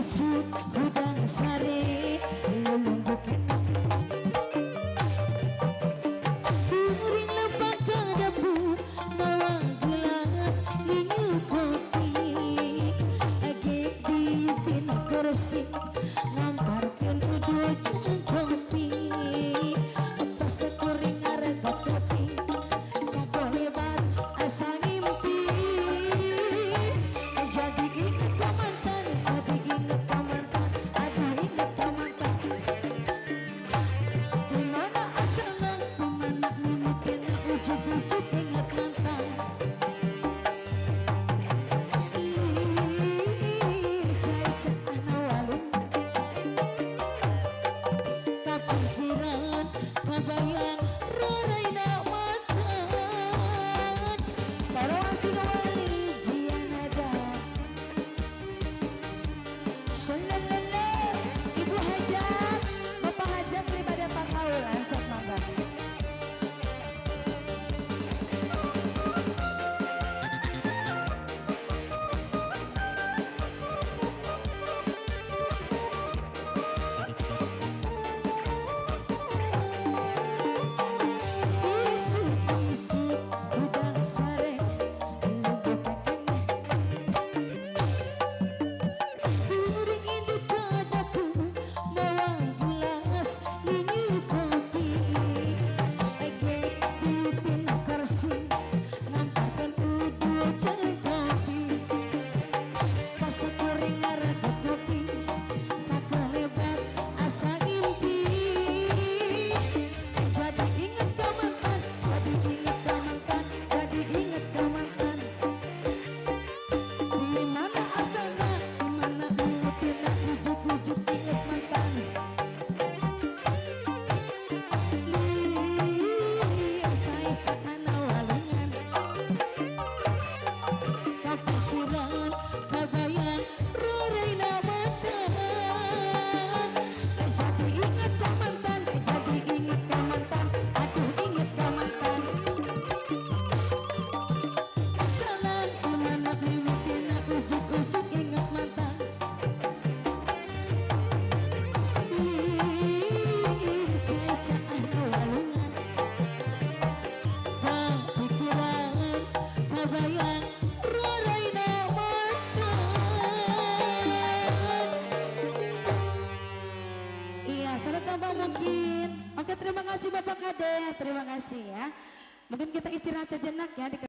Isuk hudan sare lelumbukin piring lembang kadapu bawa gelas linyu kopi agek bikin kursi ngamparkan udo jeng kopi pas kuring harga kopi sago hebat asa ngimpi jadi ingat kamantan jadi ingat kamantan aduh ingat kamantan dimana asalnya dimana mimpinya ujuk-ujuk ingat mantan cai-cai anawalun kapikiran kabayang raraina mantan sarwa sigawali jianada Shalala, Ibu Hajat, Bapak Hajat daripada Pak Kaul langsung mangga. Isuk-isuk udang sare piring ini kadapu bawa gelas linyu kopi agek bikin kursi ngamparkan udu jeng kopi pas kuring harga kopi saka lebat asa ngimpi jadi ingat kamantan jadi ingat kamantan jadi ingat kamantan dimana asalnya dimana mimpinya ujuk-ujuk ingat mantan cai-cai anawalungan kapikiran kabayang raraina mantan jadi ingat kamantan jadi ingat kamantan aduh ingat kamantan asalan dimana mimpinya ujuk-ujuk ingat mantan cai-cai anawalungan kapikiran kabayang raraina mantan. Iya, salah tambah mungkin. Oke, terima kasih Bapak Kades, terima kasih ya. Mungkin kita istirahat sejenak ya.